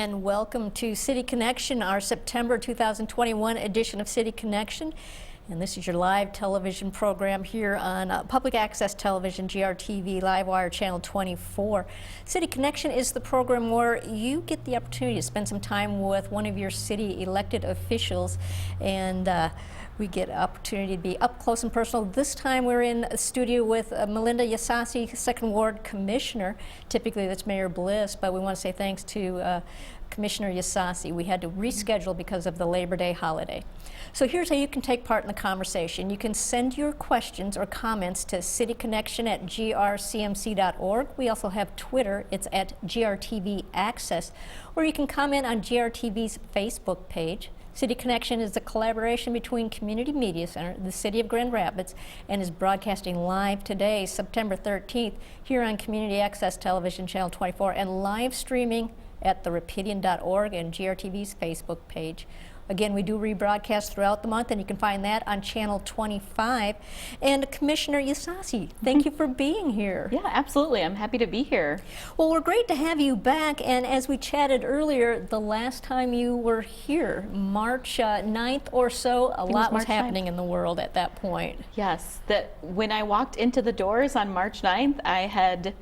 and welcome to City Connection, our September 2021 edition of City Connection. And this is your live television program here on public access television, GRTV, Livewire Channel 24. City Connection is the program where you get the opportunity to spend some time with one of your city elected officials, and we get opportunity to be up close and personal. This time we're in a studio with Milinda Ysasi, Second Ward Commissioner. Typically that's Mayor Bliss, but we want to say thanks to Commissioner Ysasi. We had to reschedule because of the Labor Day holiday. So here's how you can take part in the conversation. You can send your questions or comments to cityconnection@grcmc.org. We also have Twitter. It's at GRTV Access. Or you can comment on GRTV's Facebook page. City Connection is a collaboration between Community Media Center, the City of Grand Rapids, and is broadcasting live today, September 13th, here on Community Access Television Channel 24, and live streaming at therapidian.org and GRTV's Facebook page. Again, we do rebroadcast throughout the month, and you can find that on Channel 25. And Commissioner Ysasi, thank you for being here. Yeah, absolutely. I'm happy to be here. Well, we're great to have you back. And as we chatted earlier, the last time you were here, March 9th or so, a lot was happening in the world at that point. Yes, when I walked into the doors on March 9th, I had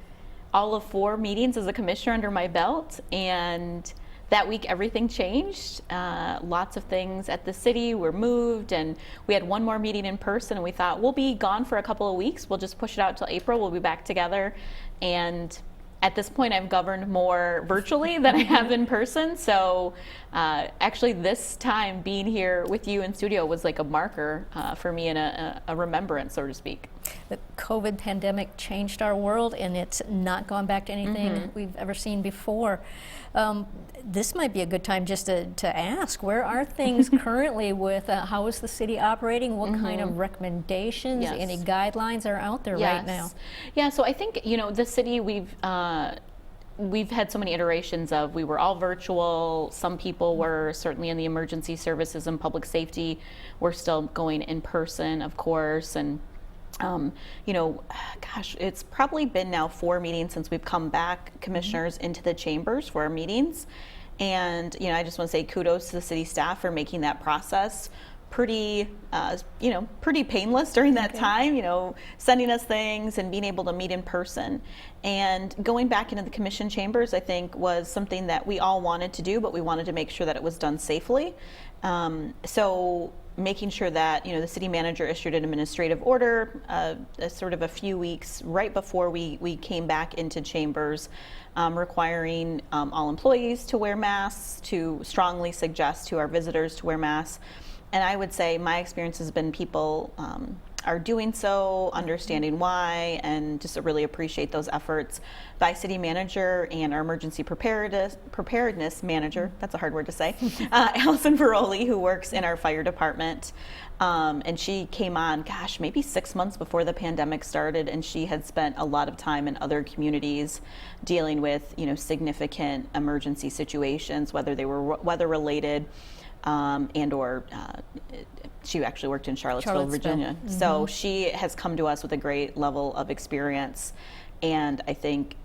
all of 4 meetings as a commissioner under my belt, and that week everything changed. Lots of things at the city were moved, and we had one more meeting in person, and we thought we'll be gone for a couple of weeks. We'll just push it out till April. We'll be back together. And at this point I've governed more virtually than I have in person. So actually this time being here with you in studio was like a marker for me and a remembrance, so to speak. The COVID pandemic changed our world, and it's not gone back to anything we've ever seen before. This might be a good time just to ask, where are things currently with how is the city operating? What kind of recommendations, any guidelines are out there right now? Yeah, so I think, you know, the city, we've had so many iterations of, we were all virtual. Some people were certainly in the emergency services and public safety. We're still going in person, of course. And you know, gosh, it's probably been now 4 meetings since we've come back, commissioners, into the chambers for our meetings. And, you know, I just want to say kudos to the city staff for making that process pretty, you know, pretty painless during that time, you know, sending us things and being able to meet in person. And going back into the commission chambers, I think, was something that we all wanted to do, but we wanted to make sure that it was done safely. So making sure that, you know, the city manager issued an administrative order sort of a few weeks right before we came back into chambers, requiring all employees to wear masks, to strongly suggest to our visitors to wear masks. And I would say my experience has been people are doing so, understanding why, and just really appreciate those efforts by city manager and our emergency preparedness manager, that's a hard word to say, Allison Veroli, who works in our fire department. And she came on, gosh, maybe 6 months before the pandemic started, and she had spent a lot of time in other communities dealing with, you know, significant emergency situations, whether they were weather related, and or she actually worked in Charlottesville. Virginia. So she has come to us with a great level of experience, and I think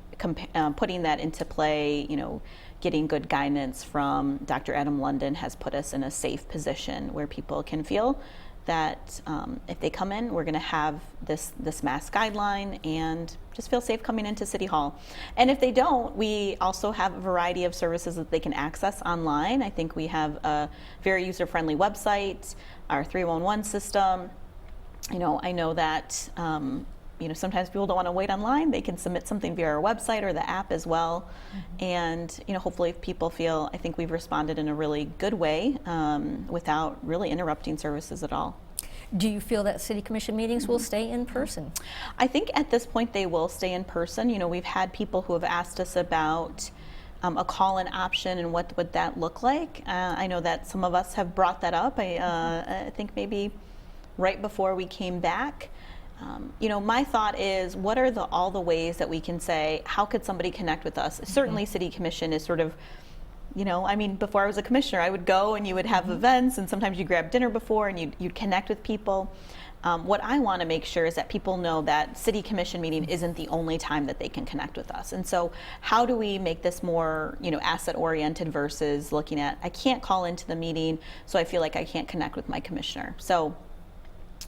putting that into play, you know, getting good guidance from Dr. Adam London has put us in a safe position where people can feel that if they come in, we're going to have this mask guideline and just feel safe coming into City Hall. And if they don't, we also have a variety of services that they can access online. I think we have a very user-friendly website, our 311 system. You know, I know that you know, sometimes people don't want to wait online. They can submit something via our website or the app as well. And, you know, hopefully if people feel, I think we've responded in a really good way without really interrupting services at all. Do you feel that city commission meetings will stay in person? I think at this point they will stay in person. You know, we've had people who have asked us about a call-in option and what would that look like. I know that some of us have brought that up. I think maybe right before we came back. You know, my thought is, what are all the ways that we can say, how could somebody connect with us? Certainly City Commission is sort of, you know, I mean, before I was a commissioner, I would go and you would have events, and sometimes you grab dinner before and you'd connect with people. what I want to make sure is that people know that city commission meeting isn't the only time that they can connect with us. And so how do we make this more, asset oriented versus looking at, I can't call into the meeting, so I feel like I can't connect with my commissioner. So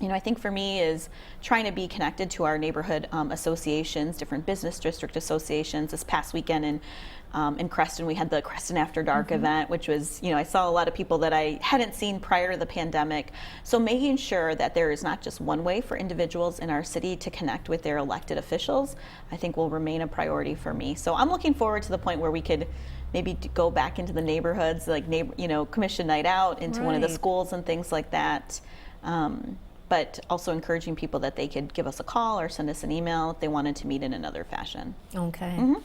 I think for me is trying to be connected to our neighborhood associations, different business district associations. This past weekend in Creston, we had the Creston After Dark event, which was, I saw a lot of people that I hadn't seen prior to the pandemic. So making sure that there is not just one way for individuals in our city to connect with their elected officials, I think will remain a priority for me. So I'm looking forward to the point where we could maybe go back into the neighborhoods, like commission night out into one of the schools and things like that. But also encouraging people that they could give us a call or send us an email if they wanted to meet in another fashion. Okay.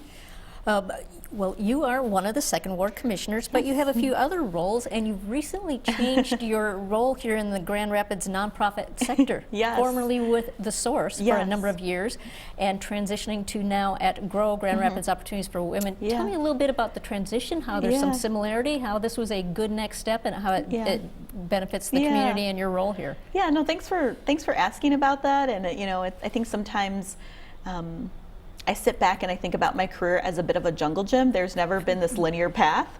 Well, you are one of the Second Ward Commissioners, but you have a few other roles, and you've recently changed your role here in the Grand Rapids nonprofit sector, Yes. formerly with The Source for a number of years, and transitioning to now at GROW, Grand Rapids Opportunities for Women. Tell me a little bit about the transition, how there's some similarity, how this was a good next step, and how it benefits the community and your role here. Yeah, no, thanks for asking about that. And I think sometimes I sit back and I think about my career as a bit of a jungle gym. There's never been this linear path.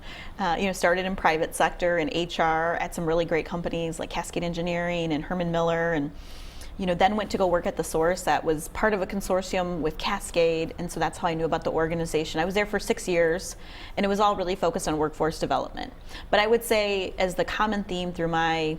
Started in private sector and HR at some really great companies like Cascade Engineering and Herman Miller, and then went to go work at The Source. That was part of a consortium with Cascade, and so that's how I knew about the organization. I was there for 6 years, and it was all really focused on workforce development. But I would say, as the common theme through my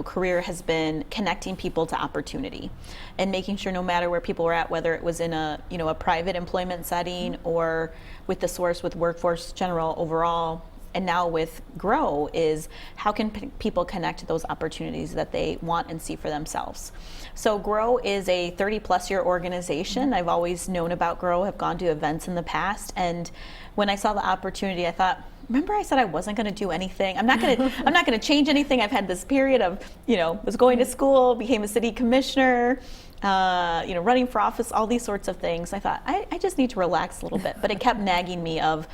career has been connecting people to opportunity and making sure no matter where people were at, whether it was in a private employment setting or with The Source, with Workforce General overall, and now with GROW, is how can people connect to those opportunities that they want and see for themselves. So GROW is a 30-plus year organization. I've always known about GROW, have gone to events in the past, and when I saw the opportunity, I thought, remember I said I wasn't going to do anything? I'm not going to change anything. I've had this period of, was going to school, became a city commissioner, running for office, all these sorts of things. I thought, I just need to relax a little bit. But it kept nagging me of,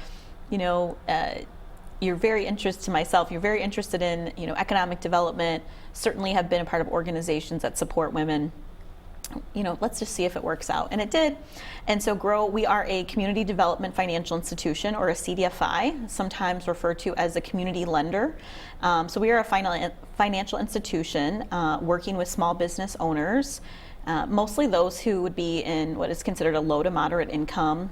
you're very interested to myself. You're very interested in, economic development, certainly have been a part of organizations that support women. Let's just see if it works out. And it did. And so GROW, we are a community development financial institution, or a CDFI, sometimes referred to as a community lender. So we are a financial institution working with small business owners, mostly those who would be in what is considered a low to moderate income.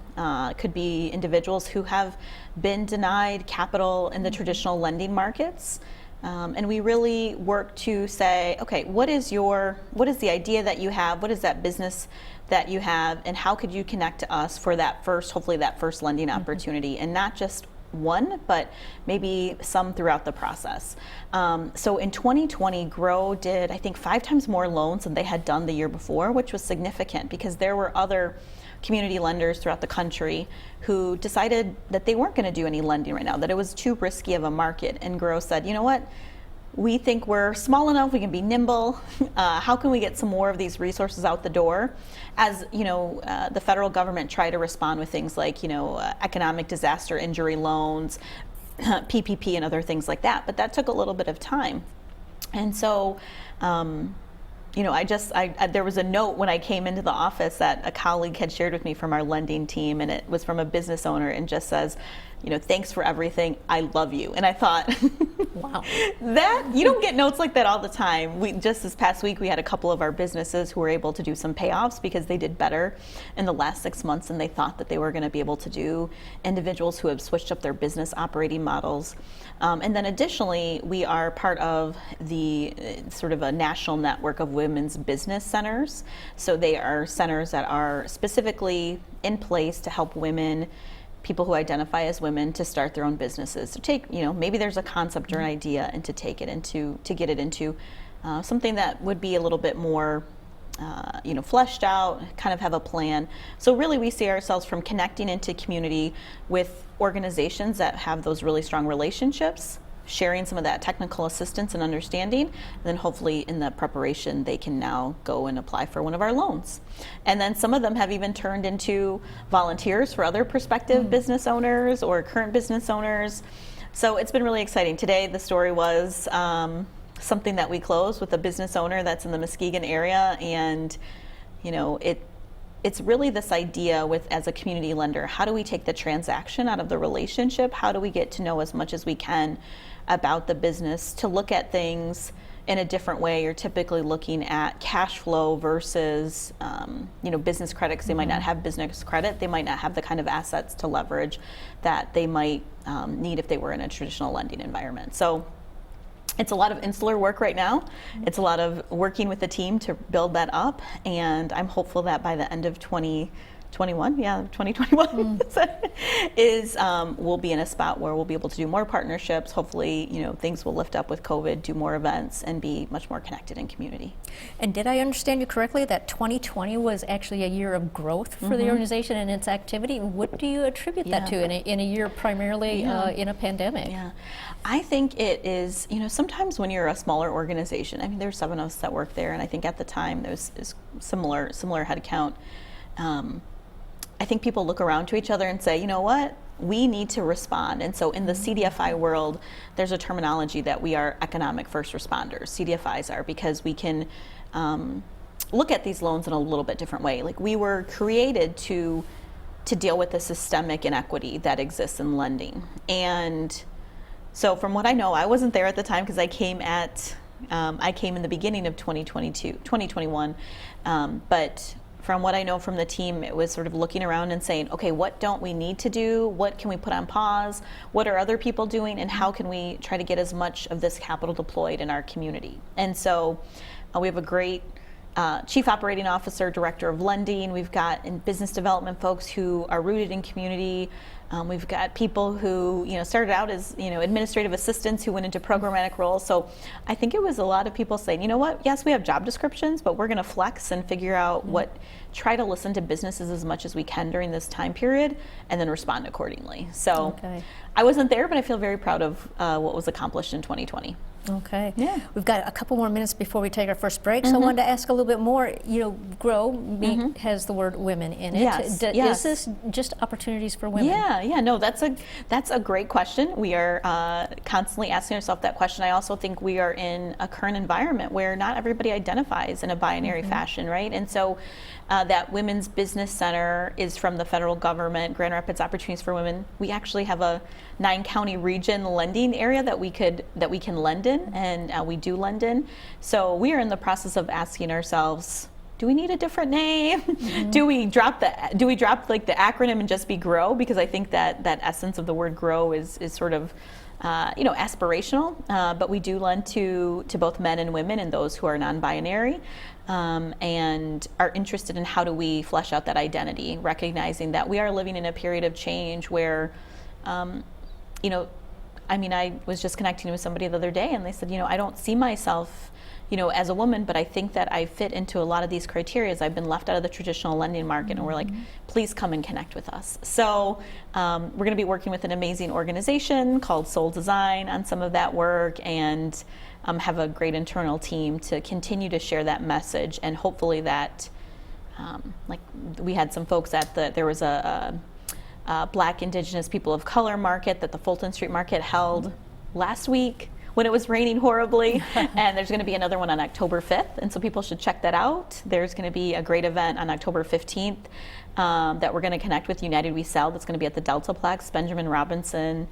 Could be individuals who have been denied capital in the traditional lending markets. And we really work to say, okay, what is the idea that you have? What is that business that you have? And how could you connect to us for hopefully that first lending opportunity? And not just one, but maybe some throughout the process. So in 2020, GROW did, I think, 5 times more loans than they had done the year before, which was significant because there were other community lenders throughout the country who decided that they weren't going to do any lending right now, that it was too risky of a market. And GROW said, you know what? We think we're small enough, we can be nimble. How can we get some more of these resources out the door? As the federal government tried to respond with things like, economic disaster injury loans, PPP and other things like that. But that took a little bit of time. And so, there was a note when I came into the office that a colleague had shared with me from our lending team, and it was from a business owner, and just says, thanks for everything. I love you. And I thought, wow, that you don't get notes like that all the time. Just this past week, we had a couple of our businesses who were able to do some payoffs because they did better in the last 6 months than they thought that they were going to be able to do. Individuals who have switched up their business operating models. And then additionally, we are part of the sort of a national network of women's business centers. So they are centers that are specifically in place to help women, people who identify as women, to start their own businesses. To take, maybe there's a concept or an idea, and to get it into something that would be a little bit more fleshed out, kind of have a plan. So really we see ourselves from connecting into community with organizations that have those really strong relationships, sharing some of that technical assistance and understanding, and then hopefully in the preparation they can now go and apply for one of our loans. And then some of them have even turned into volunteers for other prospective business owners or current business owners. So it's been really exciting. Today the story was something that we closed with a business owner that's in the Muskegon area, and it's really this idea with, as a community lender, how do we take the transaction out of the relationship? How do we get to know as much as we can about the business, to look at things in a different way? You're typically looking at cash flow versus, business credit, because they might not have business credit. They might not have the kind of assets to leverage that they might need if they were in a traditional lending environment. So it's a lot of insular work right now. It's a lot of working with the team to build that up, and I'm hopeful that by the end of 2021 we'll be in a spot where we'll be able to do more partnerships. Hopefully, things will lift up with COVID, do more events, and be much more connected in community. And did I understand you correctly that 2020 was actually a year of growth for the organization and its activity? What do you attribute that to in a year primarily in a pandemic? Yeah, I think it is, sometimes when you're a smaller organization, I mean, there's 7 of us that work there, and I think at the time there was similar head count. I think people look around to each other and say, you know what, we need to respond. And so in the CDFI world, there's a terminology that we are economic first responders. CDFIs are, because we can look at these loans in a little bit different way. Like, we were created to deal with the systemic inequity that exists in lending. And so from what I know, I wasn't there at the time because I came in the beginning of 2021, but from what I know from the team, it was sort of looking around and saying, okay, what don't we need to do? What can we put on pause? What are other people doing? And how can we try to get as much of this capital deployed in our community? And so we have a great chief operating officer, director of lending. We've got in business development folks who are rooted in community. We've got people who started out as administrative assistants who went into programmatic roles. So I think it was a lot of people saying, you know what, yes, we have job descriptions, but we're going to flex and figure out try to listen to businesses as much as we can during this time period, and then respond accordingly. So I wasn't there, but I feel very proud of what was accomplished in 2020. Okay. Yeah. We've got a couple more minutes before we take our first break, so I wanted to ask a little bit more. Grow has the word women in it. Yes. Is this just opportunities for women? Yeah. No, that's a great question. We are constantly asking ourselves that question. I also think we are in a current environment where not everybody identifies in a binary fashion, right? And so that Women's Business Center is from the federal government, Grand Rapids Opportunities for Women. We actually have a 9-county region lending area that we can lend in, and we do lend in. So we are in the process of asking ourselves, do we need a different name? Do we drop like the acronym and just be GROW? Because I think that essence of the word grow is sort of aspirational, but we do lend to both men and women and those who are non-binary, and are interested in how do we flesh out that identity, recognizing that we are living in a period of change where, I was just connecting with somebody the other day, and they said, I don't see myself, as a woman, but I think that I fit into a lot of these criteria. I've been left out of the traditional lending market, and we're like, please come and connect with us. So we're going to be working with an amazing organization called Soul Design on some of that work, and have a great internal team to continue to share that message, and hopefully that, like we had some folks there was a Black Indigenous People of Color market that the Fulton Street Market held last week when it was raining horribly, and there's going to be another one on October 5th, and so people should check that out. There's going to be a great event on October 15th that we're going to connect with United We Sell. That's going to be at the Deltaplex, Benjamin Robinson.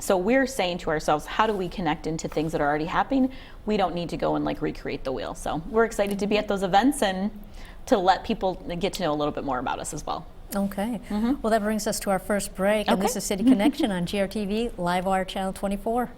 So we're saying to ourselves, how do we connect into things that are already happening? We don't need to go and recreate the wheel. So we're excited to be at those events and to let people get to know a little bit more about us as well. Okay. Well, that brings us to our first break, and this is City Connection on GRTV, Livewire Channel 24.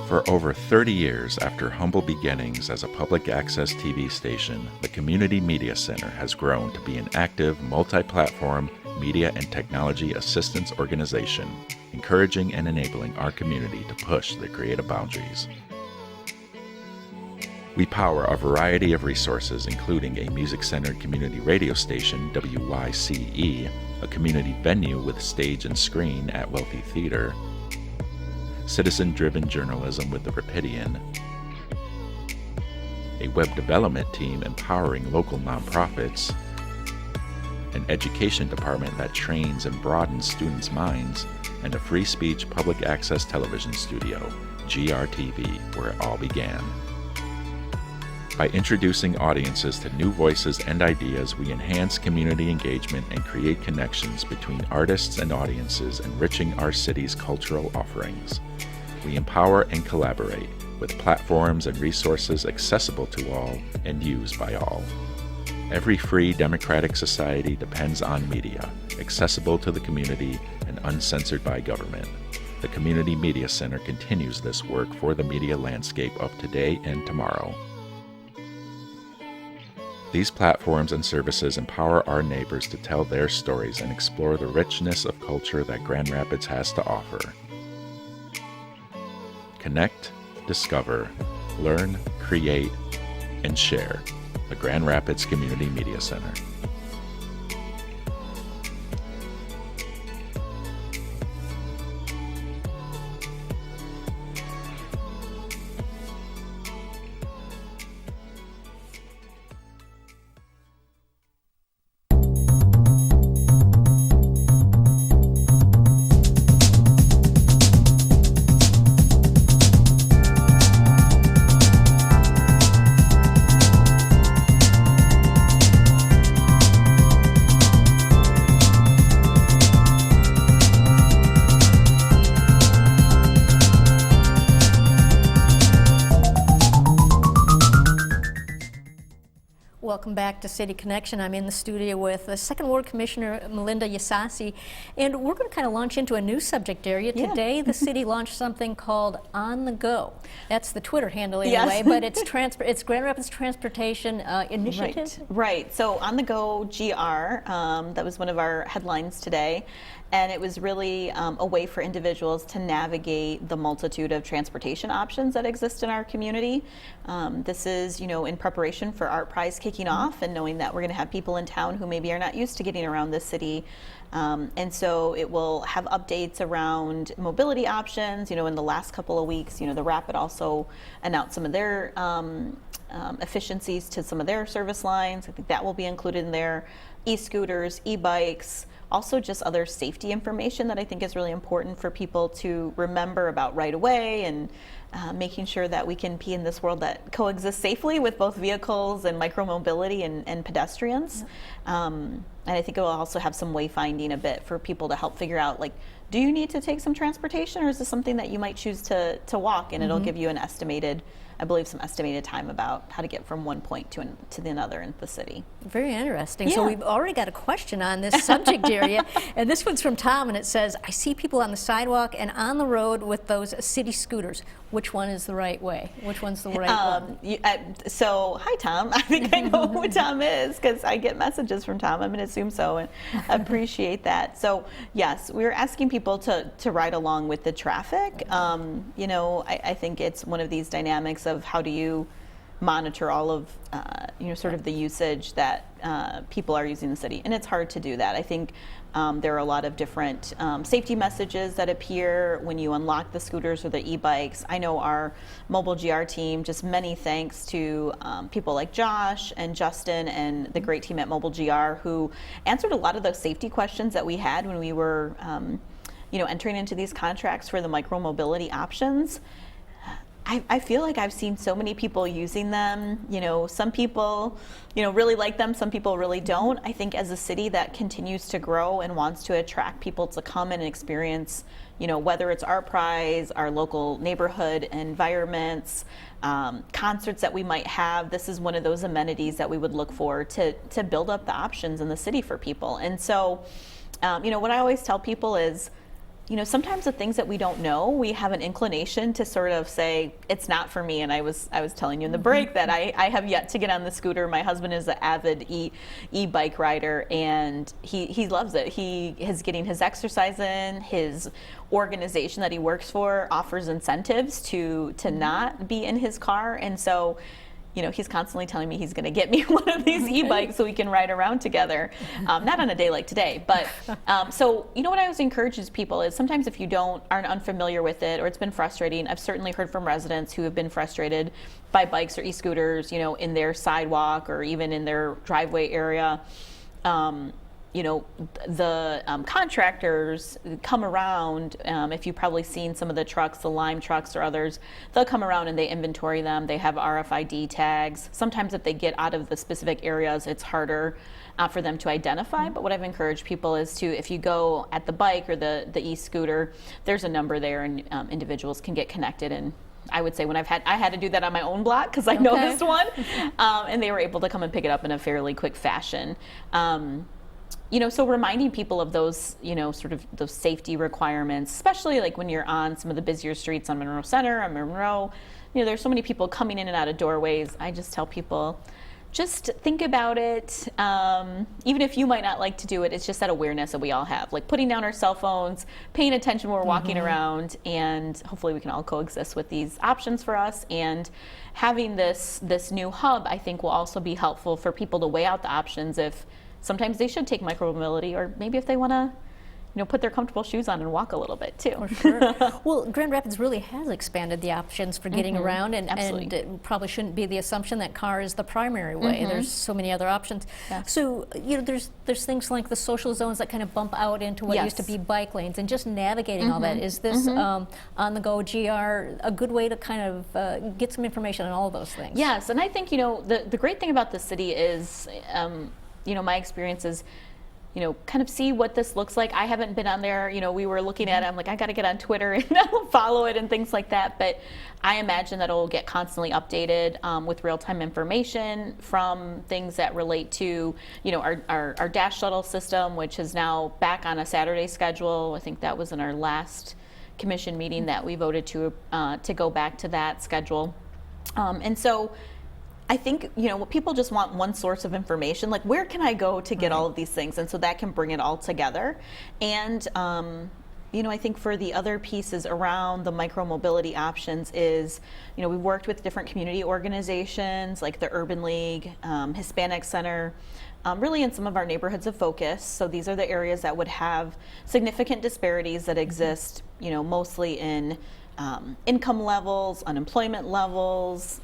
For over 30 years after humble beginnings as a public access TV station, the Community Media Center has grown to be an active, multi-platform, media and technology assistance organization, encouraging and enabling our community to push the creative boundaries. We power a variety of resources, including a music-centered community radio station, WYCE, a community venue with stage and screen at Wealthy Theater, citizen-driven journalism with the Rapidian, a web development team empowering local nonprofits, an education department that trains and broadens students' minds, and a free speech public access television studio, GRTV, where it all began. By introducing audiences to new voices and ideas, we enhance community engagement and create connections between artists and audiences, enriching our city's cultural offerings. We empower and collaborate with platforms and resources accessible to all and used by all. Every free democratic society depends on media, accessible to the community and uncensored by government. The Community Media Center continues this work for the media landscape of today and tomorrow. These platforms and services empower our neighbors to tell their stories and explore the richness of culture that Grand Rapids has to offer. Connect, discover, learn, create, and share. The Grand Rapids Community Media Center. Welcome back to City Connection. I'm in the studio with the Second Ward Commissioner Milinda Ysasi, and we're going to kind of launch into a new subject area. Yeah. Today, the city launched something called On the Go. That's the Twitter handle Yes. anyway, but it's Grand Rapids Transportation Initiative. Right. So On the Go GR, that was one of our headlines today. And it was really a way for individuals to navigate the multitude of transportation options that exist in our community. This is, in preparation for Art Prize kicking off and knowing that we're going to have people in town who maybe are not used to getting around the city. And so it will have updates around mobility options. In the last couple of weeks, the Rapid also announced some of their efficiencies to some of their service lines. I think that will be included in there. E-scooters, e-bikes, also just other safety information that I think is really important for people to remember about right away, and making sure that we can be in this world that coexists safely with both vehicles and micromobility and pedestrians. Yeah. And I think it will also have some wayfinding a bit for people to help figure out, do you need to take some transportation, or is this something that you might choose to walk? And it'll give you an estimated time about how to get from one point to the other in the city. Very interesting. Yeah. So we've already got a question on this subject area, and this one's from Tom, and it says, I see people on the sidewalk and on the road with those city scooters. Which one is the right way? Which one's the right one? So, hi, Tom. I think I know who Tom is because I get messages from Tom. I'm going to assume so, and appreciate that. So, yes, we were asking people to ride along with the traffic. I think it's one of these dynamics of how do you monitor all of sort of the usage that people are using the city, and it's hard to do that. I think there are a lot of different safety messages that appear when you unlock the scooters or the e-bikes. I know our mobile GR team, just many thanks to people like Josh and Justin and the great team at Mobile GR who answered a lot of the safety questions that we had when we were entering into these contracts for the micromobility options. I feel like I've seen so many people using them. Some people, really like them. Some people really don't. I think as a city that continues to grow and wants to attract people to come and experience, whether it's Art Prize, our local neighborhood environments, concerts that we might have, this is one of those amenities that we would look for to build up the options in the city for people. And so, what I always tell people is, sometimes the things that we don't know, we have an inclination to sort of say, it's not for me. And I was telling you in the break that I have yet to get on the scooter. My husband is an avid e-bike rider, and he loves it. He is getting his exercise in. His organization that he works for offers incentives to not be in his car. And so he's constantly telling me he's going to get me one of these e-bikes so we can ride around together. Not on a day like today, but so what I always encourage people is sometimes if you aren't unfamiliar with it or it's been frustrating. I've certainly heard from residents who have been frustrated by bikes or e-scooters, in their sidewalk or even in their driveway area. The contractors come around, if you've probably seen some of the trucks, the Lime trucks or others, they'll come around and they inventory them. They have RFID tags. Sometimes if they get out of the specific areas, it's harder for them to identify. But what I've encouraged people is if you go at the bike or the e-scooter, there's a number there and individuals can get connected. And I would say I had to do that on my own block because I noticed one, and they were able to come and pick it up in a fairly quick fashion. So reminding people of those, sort of those safety requirements, especially like when you're on some of the busier streets on Monroe Center, on Monroe, there's so many people coming in and out of doorways. I just tell people, just think about it. Even if you might not like to do it, it's just that awareness that we all have, like putting down our cell phones, paying attention when we're walking around, and hopefully we can all coexist with these options for us. And having this new hub, I think, will also be helpful for people to weigh out the options if sometimes they should take micromobility, or maybe if they want to, put their comfortable shoes on and walk a little bit too. For sure. Well, Grand Rapids really has expanded the options for getting around, and it probably shouldn't be the assumption that car is the primary way. There's so many other options. Yeah. So, there's things like the social zones that kind of bump out into what used to be bike lanes, and just navigating all that. Is this on-the-go GR a good way to kind of get some information on all of those things? Yes, and I think, the great thing about the city is, my experience is, kind of see what this looks like. I haven't been on there. We were looking at it. I'm like, I got to get on Twitter and follow it and things like that. But I imagine that it'll get constantly updated with real-time information from things that relate to, our Dash Shuttle system, which is now back on a Saturday schedule. I think that was in our last commission meeting that we voted to go back to that schedule. And so I think, people just want one source of information, like where can I go to get all of these things? And so that can bring it all together. And, I think for the other pieces around the micromobility options is, we've worked with different community organizations like the Urban League, Hispanic Center, really in some of our neighborhoods of focus. So these are the areas that would have significant disparities that exist, mostly in income levels, unemployment levels,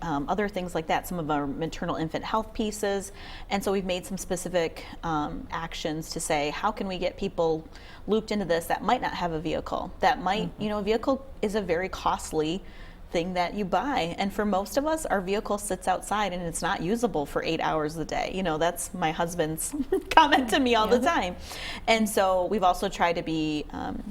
other things like that, some of our maternal infant health pieces. And so we've made some specific actions to say, how can we get people looped into this that might not have a vehicle, that might, a vehicle is a very costly thing that you buy. And for most of us, our vehicle sits outside and it's not usable for 8 hours a day. That's my husband's comment to me all the time. And so we've also tried to be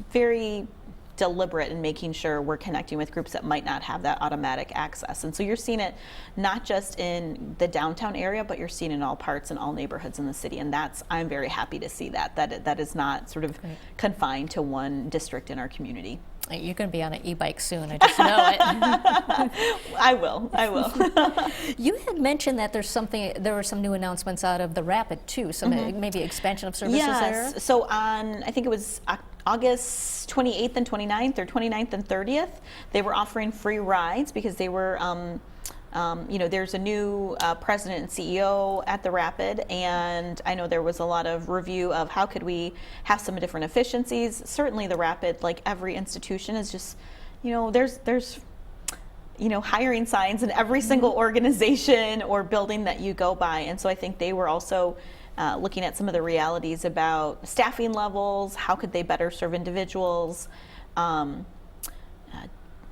very deliberate in making sure we're connecting with groups that might not have that automatic access. And so you're seeing it not just in the downtown area, but you're seeing it in all parts and all neighborhoods in the city. And I'm very happy to see that is not sort of confined to one district in our community. You're going to be on an e-bike soon, I just know it. I will. You had mentioned that there were some new announcements out of the Rapid too, some maybe expansion of services there? Yes, so I think it was August 28th and 29th, or 29th and 30th, they were offering free rides because they were there's a new president and CEO at the Rapid, and I know there was a lot of review of how could we have some different efficiencies. Certainly the Rapid, like every institution, is just, there's hiring signs in every single organization or building that you go by. And so I think they were also looking at some of the realities about staffing levels, how could they better serve individuals.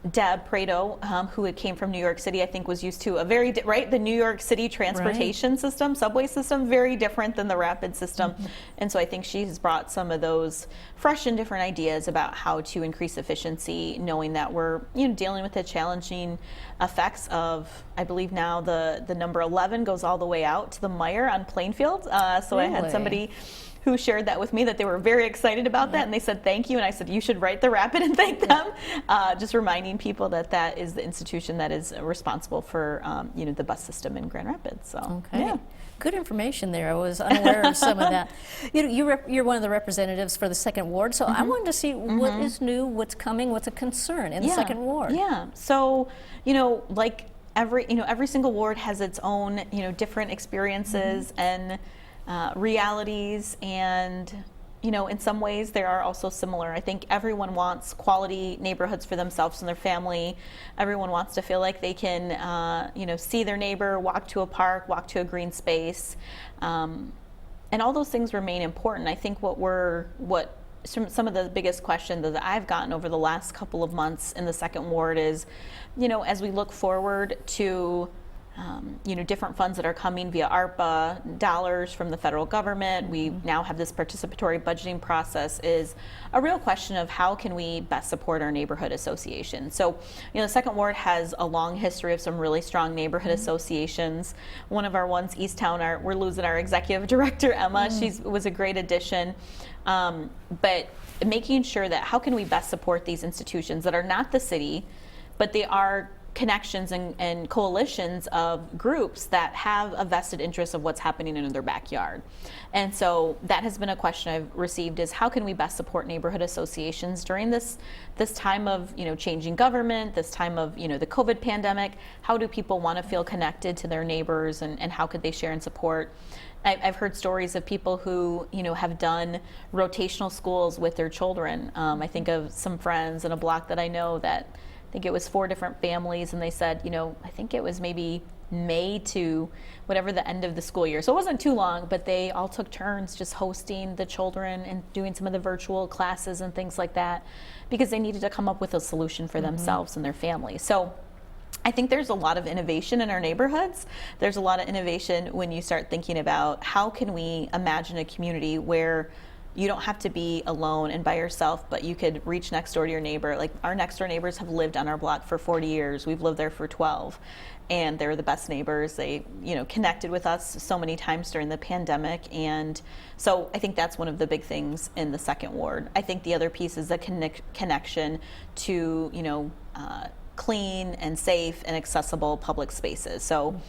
Deb Prado, who came from New York City, I think was used to the New York City transportation system, subway system, very different than the Rapid system. And so I think she's brought some of those fresh and different ideas about how to increase efficiency, knowing that we're dealing with the challenging effects of, I believe now the number 11 goes all the way out to the Meijer on Plainfield. So I had somebody who shared that with me, that they were very excited about that, and they said thank you, and I said you should write the Rapid and thank them. Just reminding people that that is the institution that is responsible for you know, the bus system in Grand Rapids. So Okay. yeah. Good information there. I was unaware of some of that. You know, you're one of the representatives for the second ward, so I wanted to see what is new, what's coming, what's a concern in the second ward. Yeah. So, you know, like every single ward has its own, you know, different experiences and realities, and you know, in some ways they are also similar. I think everyone wants quality neighborhoods for themselves and their family. Everyone wants to feel like they can, you know, see their neighbor, walk to a park, walk to a green space, and all those things remain important. I think what some of the biggest questions that I've gotten over the last couple of months in the second ward is, you know, as we look forward to you know, different funds that are coming via ARPA, dollars from the federal government. We now have this participatory budgeting process, is a real question of how can we best support our neighborhood association. So, you know, the second ward has a long history of some really strong neighborhood associations. One of our ones, Easttown, we're losing our executive director, Emma. She was a great addition. But making sure that how can we best support these institutions that are not the city, but they are connections and coalitions of groups that have a vested interest of what's happening in their backyard. And so that has been a question I've received, is how can we best support neighborhood associations during this time of, you know, changing government, this time of, you know, the COVID pandemic. How do people want to feel connected to their neighbors, and how could they share and support? I've heard stories of people who, you know, have done rotational schools with their children. I think of some friends in a block that I know that I think it was 4 different families, and they said, you know, I think it was maybe May to whatever the end of the school year. So it wasn't too long, but they all took turns just hosting the children and doing some of the virtual classes and things like that, because they needed to come up with a solution for themselves and their families. So I think there's a lot of innovation in our neighborhoods. There's a lot of innovation when you start thinking about how can we imagine a community where you don't have to be alone and by yourself, but you could reach next door to your neighbor. Like, our next door neighbors have lived on our block for 40 years. We've lived there for 12, and they're the best neighbors. They, you know, connected with us so many times during the pandemic. And so I think that's one of the big things in the second ward. I think the other piece is the connection to, you know, clean and safe and accessible public spaces. So,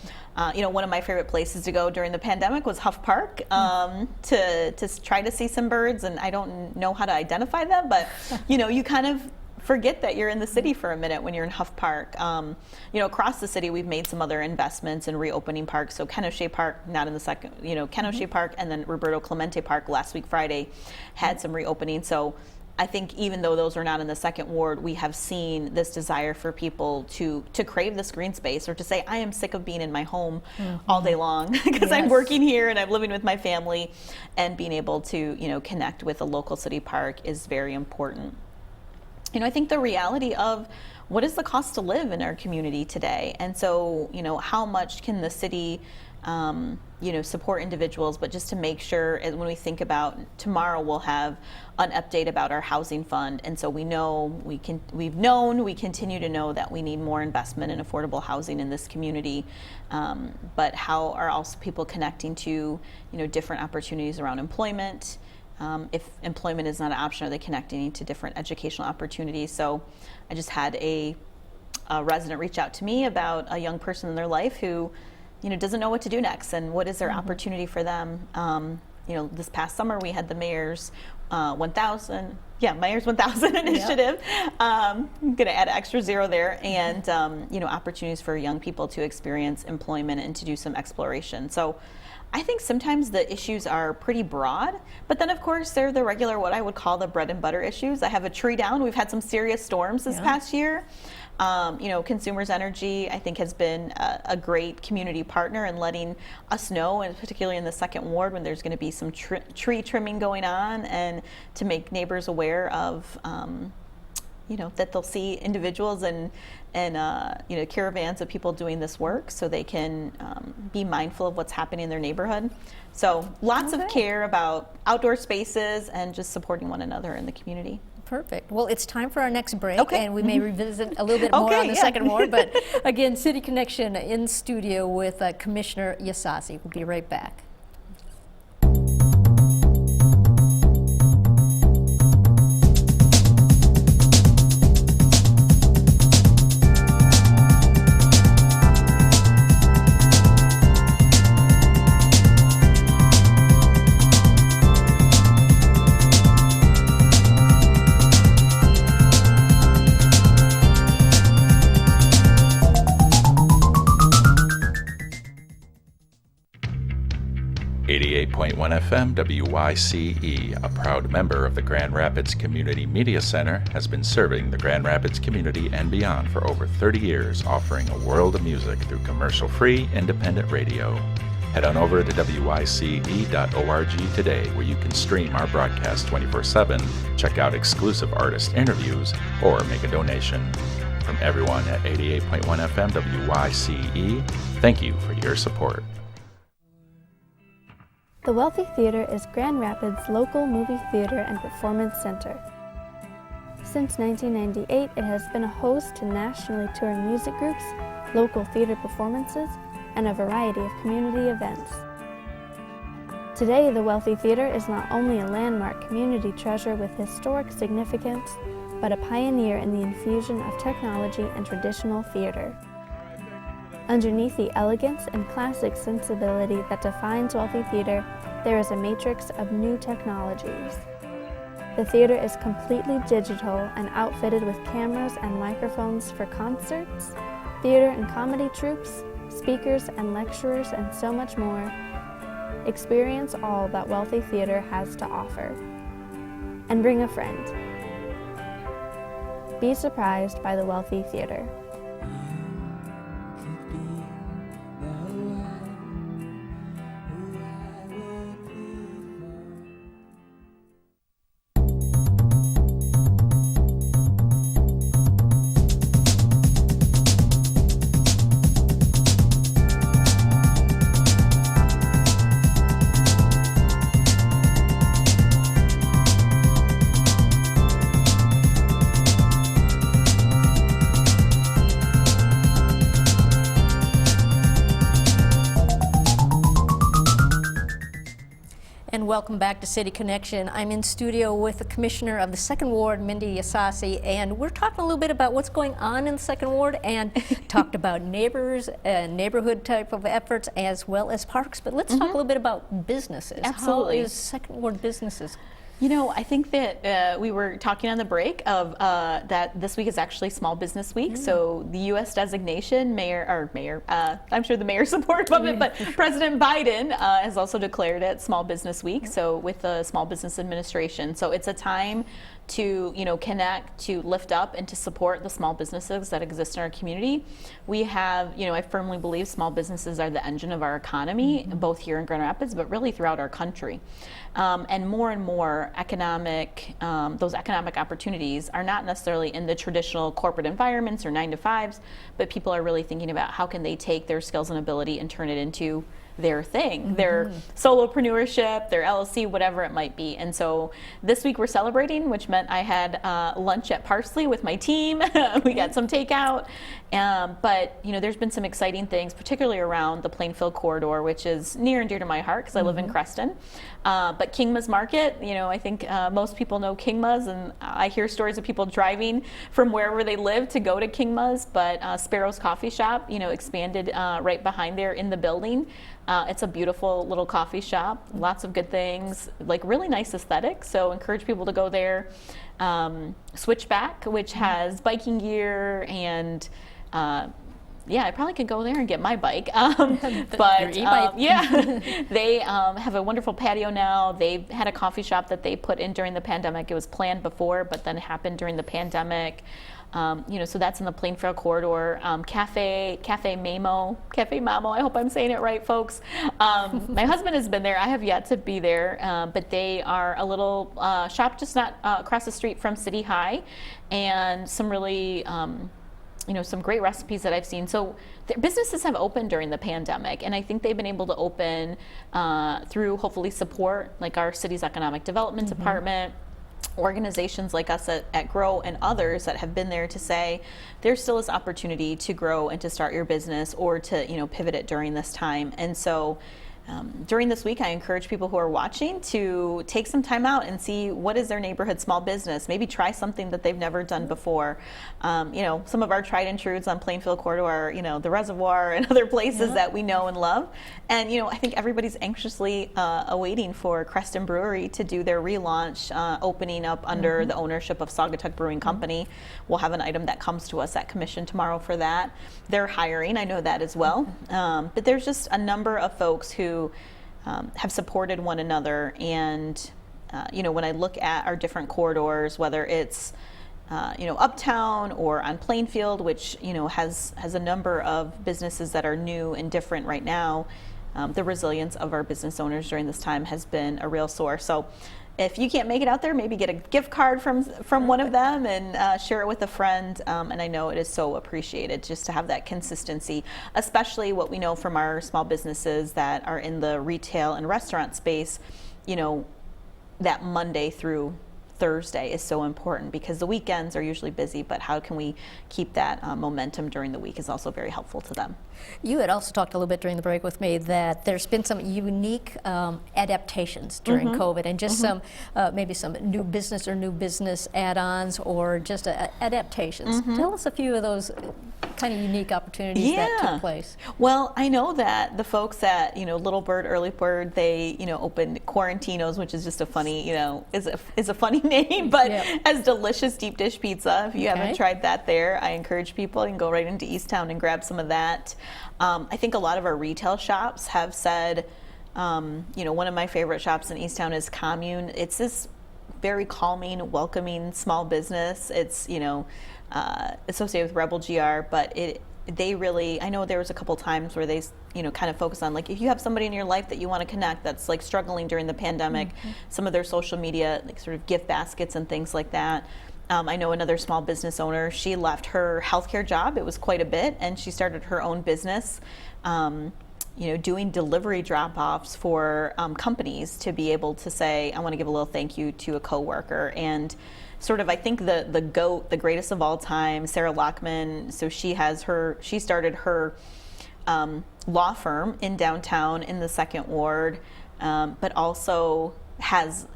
you know, one of my favorite places to go during the pandemic was Huff Park, to try to see some birds. And I don't know how to identify them, but, you know, you kind of forget that you're in the city for a minute when you're in Huff Park. You know, across the city, we've made some other investments in reopening parks. So Ken O'Shea Park, not in the second, you know, Ken O'Shea Park, and then Roberto Clemente Park last week, Friday, had some reopening. So I think even though those are not in the second ward, we have seen this desire for people to crave this green space, or to say, I am sick of being in my home all day long because I'm working here and I'm living with my family, and being able to, you know, connect with a local city park is very important. You know, I think the reality of what is the cost to live in our community today, and so, you know, how much can the city you know, support individuals, but just to make sure, and when we think about tomorrow, we'll have an update about our housing fund. And so we know, we continue to know that we need more investment in affordable housing in this community. But how are also people connecting to, you know, different opportunities around employment? If employment is not an option, are they connecting to different educational opportunities? So I just had a resident reach out to me about a young person in their life who, you know, doesn't know what to do next, and what is their opportunity for them. You know, this past summer we had the Mayor's 1000 initiative. I'm going to add an extra 0 there, and you know, opportunities for young people to experience employment and to do some exploration. So I think sometimes the issues are pretty broad, but then of course they're the regular, what I would call the bread and butter issues. I have a tree down. We've had some serious storms this past year. You know, Consumers Energy, I think, has been a great community partner in letting us know, and particularly in the second ward, when there's going to be some tree trimming going on, and to make neighbors aware of, you know, that they'll see individuals and you know, caravans of people doing this work, so they can be mindful of what's happening in their neighborhood. So lots of care about outdoor spaces and just supporting one another in the community. Perfect. Well, it's time for our next break, Okay. and we may revisit a little bit more on the second ward. But again, City Connection in studio with Commissioner Ysasi. We'll be right back. 88.1 FM WYCE, a proud member of the Grand Rapids Community Media Center, has been serving the Grand Rapids community and beyond for over 30 years, offering a world of music through commercial-free, independent radio. Head on over to wyce.org today, where you can stream our broadcast 24/7, check out exclusive artist interviews, or make a donation. From everyone at 88.1 FM WYCE, thank you for your support. The Wealthy Theater is Grand Rapids' local movie theater and performance center. Since 1998, it has been a host to nationally touring music groups, local theater performances, and a variety of community events. Today, the Wealthy Theater is not only a landmark community treasure with historic significance, but a pioneer in the infusion of technology and traditional theater. Underneath the elegance and classic sensibility that defines Wealthy Theater, there is a matrix of new technologies. The theater is completely digital and outfitted with cameras and microphones for concerts, theater and comedy troupes, speakers and lecturers, and so much more. Experience all that Wealthy Theater has to offer. And bring a friend. Be surprised by the Wealthy Theater. And welcome back to City Connection. I'm in studio with the Commissioner of the Second Ward, Mindy Ysasi, and we're talking a little bit about what's going on in the Second Ward and talked about neighbors and neighborhood type of efforts as well as parks. But let's talk a little bit about businesses. Absolutely. How is Second Ward businesses? You know, I think that we were talking on the break of that this week is actually Small Business Week. So the U.S. designation, I'm sure the mayor supports of it, but President Biden has also declared it Small Business Week. So with the Small Business Administration, so it's a time to connect, to lift up, and to support the small businesses that exist in our community. We have, I firmly believe small businesses are the engine of our economy, both here in Grand Rapids, but really throughout our country. And more those economic opportunities are not necessarily in the traditional corporate environments or 9-to-5s, but people are really thinking about how can they take their skills and ability and turn it into their thing, their solopreneurship, their LLC, whatever it might be. And so this week we're celebrating, which meant I had lunch at Parsley with my team. We got some takeout. But there's been some exciting things, particularly around the Plainfield corridor, which is near and dear to my heart because I live in Creston. But Kingma's Market, I think most people know Kingma's, and I hear stories of people driving from wherever they live to go to Kingma's. But Sparrow's Coffee Shop, expanded right behind there in the building. It's a beautiful little coffee shop, lots of good things, like really nice aesthetics. So encourage people to go there. Switchback, which has biking gear and I probably could go there and get my bike. But they have a wonderful patio now. They've had a coffee shop that they put in during the pandemic. It was planned before, but then it happened during the pandemic. So that's in the Plainfield corridor. Cafe Mamo, I hope I'm saying it right, folks. My husband has been there. I have yet to be there, but they are a little shop just not across the street from City High, and some really some great recipes that I've seen. So their businesses have opened during the pandemic, and I think they've been able to open through hopefully support, like our city's economic development department, organizations like us at Grow, and others that have been there to say there still is opportunity to grow and to start your business or to pivot it during this time. And so during this week, I encourage people who are watching to take some time out and see what is their neighborhood small business. Maybe try something that they've never done before. Some of our tried and trues on Plainfield corridor are, the Reservoir and other places that we know and love. And, I think everybody's anxiously awaiting for Creston Brewery to do their relaunch, opening up under the ownership of Saugatuck Brewing Company. We'll have an item that comes to us at commission tomorrow for that. They're hiring, I know that as well. But there's just a number of folks who have supported one another. And when I look at our different corridors, whether it's uptown or on Plainfield, which has a number of businesses that are new and different right now, the resilience of our business owners during this time has been a real source. So if you can't make it out there, maybe get a gift card from one of them and share it with a friend. And I know it is so appreciated just to have that consistency, especially what we know from our small businesses that are in the retail and restaurant space. That Monday through Thursday is so important because the weekends are usually busy, but how can we keep that momentum during the week is also very helpful to them. You had also talked a little bit during the break with me that there's been some unique adaptations during COVID and just some maybe some new business add-ons or just adaptations. Tell us a few of those kind of unique opportunities that took place. Well, I know that the folks at Little Bird, Early Bird, they opened Quarantinos, which is just a funny is a funny name, but as delicious deep dish pizza. If you haven't tried that there, I encourage people, you can go right into Easttown and grab some of that. I think a lot of our retail shops have said, one of my favorite shops in Easttown is Commune. It's this very calming, welcoming small business. It's associated with Rebel GR, but they really, I know there was a couple times where they kind of focus on, like, if you have somebody in your life that you want to connect that's like struggling during the pandemic, some of their social media, like sort of gift baskets and things like that. I know another small business owner, she left her healthcare job, it was quite a bit, and she started her own business, doing delivery drop-offs for companies to be able to say, I want to give a little thank you to a coworker. And sort of, I think the GOAT, the greatest of all time, Sarah Lockman, so she started her law firm in downtown in the 2nd Ward, but also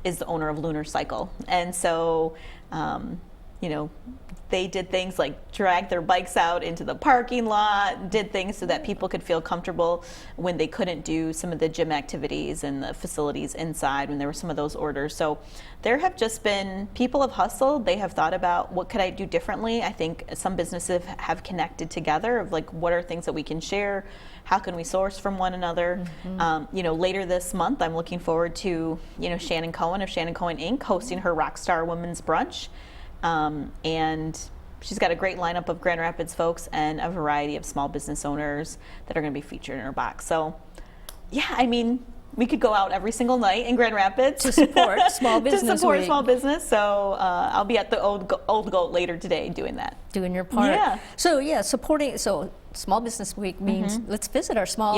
is the owner of Lunar Cycle. And so, they did things like drag their bikes out into the parking lot, did things so that people could feel comfortable when they couldn't do some of the gym activities and the facilities inside when there were some of those orders. So there have just been, people have hustled, they have thought about what could I do differently. I think some businesses have connected together of like, what are things that we can share? How can we source from one another? Later this month, I'm looking forward to, Shannon Cohen of Shannon Cohen Inc. hosting her Rockstar Women's Brunch. And she's got a great lineup of Grand Rapids folks and a variety of small business owners that are going to be featured in her box. So, we could go out every single night in Grand Rapids to support small business. Small business. So I'll be at the Old Goat later today doing that. Doing your part. Yeah. So supporting. So Small Business Week means let's visit our small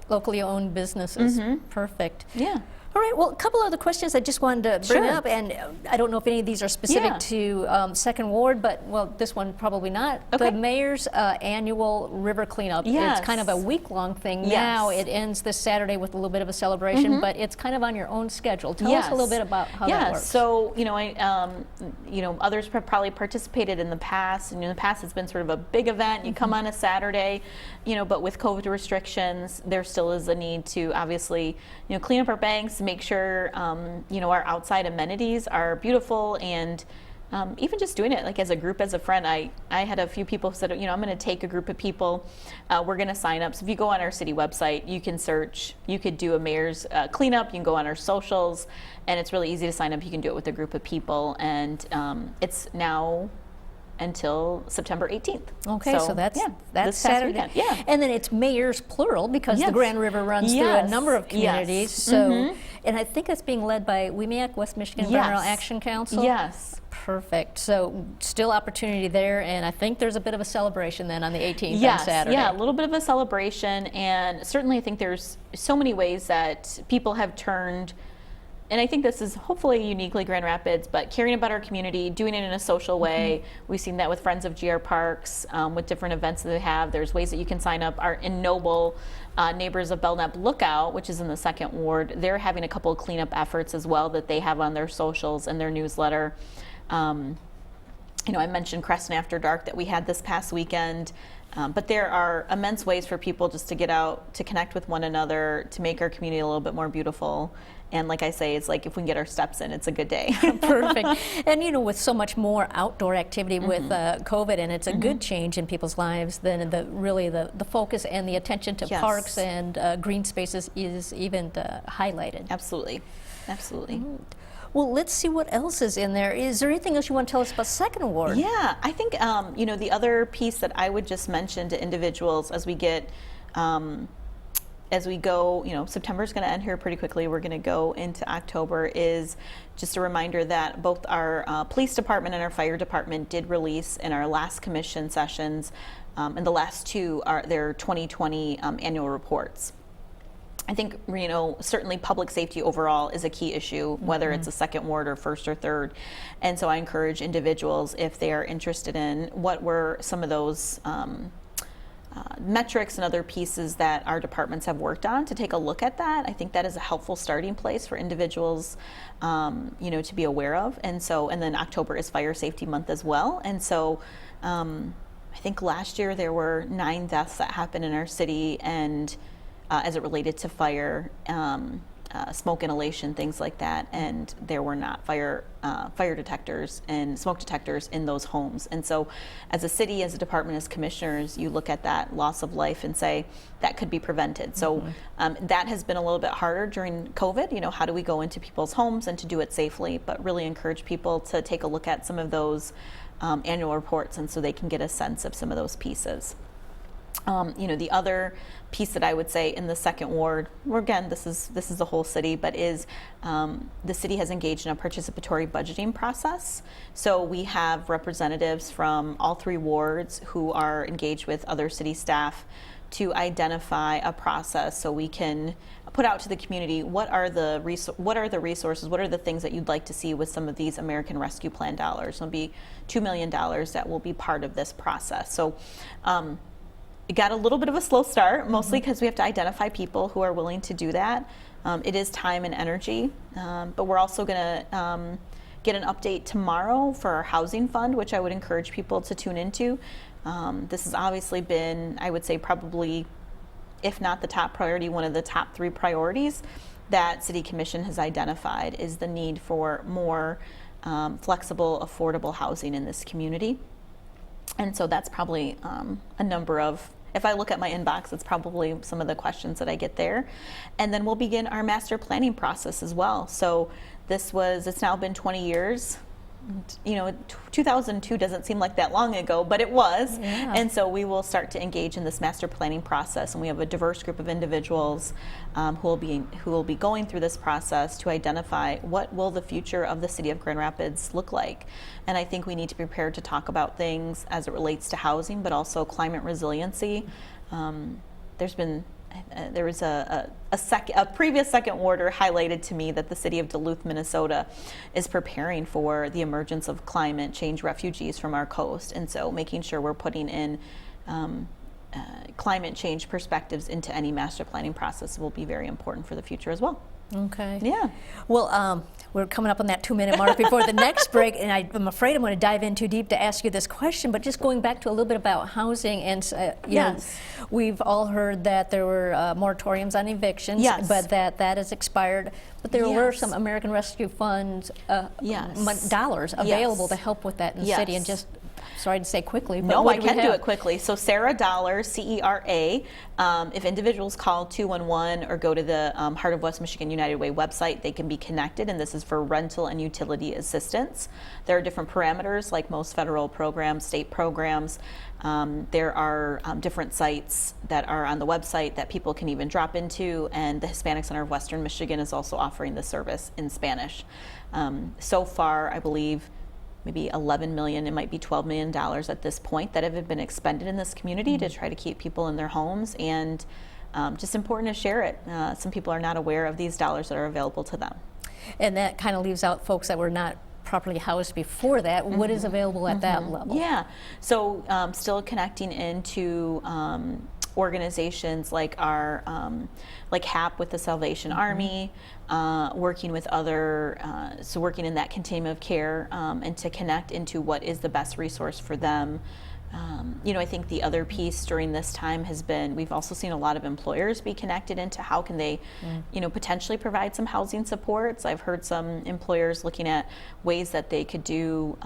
locally owned businesses. Perfect. Yeah. All right, well, a couple other questions I just wanted to bring up, and I don't know if any of these are specific to 2nd Ward, but, well, this one probably not. Okay. The mayor's annual river cleanup. It's kind of a week-long thing now. It ends this Saturday with a little bit of a celebration, but it's kind of on your own schedule. Tell us a little bit about how that works. So, others have probably participated in the past, and in the past it's been sort of a big event. You come on a Saturday, but with COVID restrictions, there still is a need to obviously, clean up our banks, make sure, our outside amenities are beautiful, and even just doing it like as a group, as a friend. I had a few people who said, I'm going to take a group of people, we're going to sign up. So if you go on our city website, you can search, you could do a mayor's cleanup, you can go on our socials, and it's really easy to sign up. You can do it with a group of people, and it's now until September 18th. Okay, so that's Saturday. Weekend. Yeah. And then it's mayors plural because the Grand River runs through a number of communities. So, and I think it's being led by WMAC, West Michigan Environmental Action Council. Yes. Perfect. So still opportunity there, and I think there's a bit of a celebration then on the 18th on Saturday. Yeah, a little bit of a celebration, and certainly I think there's so many ways that people have turned. And I think this is hopefully uniquely Grand Rapids, but caring about our community, doing it in a social way. We've seen that with Friends of GR Parks, with different events that they have. There's ways that you can sign up. Our in Noble, Neighbors of Belknap Lookout, which is in the 2nd Ward, they're having a couple of cleanup efforts as well that they have on their socials and their newsletter. I mentioned Crescent After Dark that we had this past weekend. But there are immense ways for people just to get out, to connect with one another, to make our community a little bit more beautiful. And like I say, it's like if we can get our steps in, it's a good day. Perfect. And you know, with so much more outdoor activity with COVID, and it's a good change in people's lives, then the focus and the attention to Yes. parks and green spaces is even highlighted. Absolutely. Absolutely. Well, let's see what else is in there. Is there anything else you want to tell us about Second Ward? Yeah, I think, you know, the other piece that I would just mention to individuals as we get, as we go, you know, September's going to end here pretty quickly. We're going to go into October, is just a reminder that both our police department and our fire department did release in our last commission sessions, and the last two are their 2020 annual reports. I think, you know, certainly public safety overall is a key issue, whether it's a second ward or first or third. And so I encourage individuals, if they are interested in what were some of those metrics and other pieces that our departments have worked on, to take a look at that. I think that is a helpful starting place for individuals, you know, to be aware of. And so, and then October is Fire Safety Month as well. And so I think last year there were 9 deaths that happened in our city, and as it related to fire, smoke inhalation, things like that, and there were not fire detectors and smoke detectors in those homes. And so as a city, as a department, as commissioners, you look at that loss of life and say that could be prevented. So that has been a little bit harder during COVID. You know, how do we go into people's homes and to do it safely, but really encourage people to take a look at some of those annual reports, and so they can get a sense of some of those pieces. You know, the other piece that I would say in the second ward, where again, this is the whole city, but is the city has engaged in a participatory budgeting process. So we have representatives from all 3 wards who are engaged with other city staff to identify a process so we can put out to the community what are the resources, what are the things that you'd like to see with some of these American Rescue Plan dollars. It'll be $2 million that will be part of this process. So it got a little bit of a slow start, mostly because we have to identify people who are willing to do that. It is time and energy, but we're also going to get an update tomorrow for our housing fund, which I would encourage people to tune into. This has obviously been, I would say, probably, if not the top priority, one of the top 3 priorities that City Commission has identified is the need for more flexible, affordable housing in this community. And so that's probably a number of, if I look at my inbox, it's probably some of the questions that I get there. And then we'll begin our master planning process as well. So it's now been 20 years. You know, 2002 doesn't seem like that long ago, but it was. Yeah. And so we will start to engage in this master planning process, and we have a diverse group of individuals who will be going through this process to identify what will the future of the city of Grand Rapids look like. And I think we need to be prepared to talk about things as it relates to housing, but also climate resiliency. There was a previous second warder highlighted to me that the city of Duluth, Minnesota is preparing for the emergence of climate change refugees from our coast. And so making sure we're putting in climate change perspectives into any master planning process will be very important for the future as well. Okay. Yeah. Well, we're coming up on that 2-minute mark before the next break, and I'm afraid I'm going to dive in too deep to ask you this question, but just going back to a little bit about housing, and you know, we've all heard that there were moratoriums on evictions, but that has expired. But there were some American Rescue Funds dollars available to help with that in the city, and just sorry to say quickly, but no, I can do it quickly. So Sarah Dollar, CERA, if individuals call 211 or go to the Heart of West Michigan United Way website, they can be connected, and this is for rental and utility assistance. There are different parameters, like most federal programs, state programs. There are different sites that are on the website that people can even drop into, and the Hispanic Center of Western Michigan is also offering the service in Spanish. So far, I believe maybe 11 million, it might be $12 million at this point that have been expended in this community to try to keep people in their homes, and just important to share it. Some people are not aware of these dollars that are available to them. And that kind of leaves out folks that were not properly housed before that. What is available at that level? Yeah, so still connecting into organizations like our like HAP with the Salvation Army, working with other, so working in that continuum of care, and to connect into what is the best resource for them I think the other piece during this time has been, we've also seen a lot of employers be connected into how can they, potentially provide some housing supports. I've heard some employers looking at ways that they could do,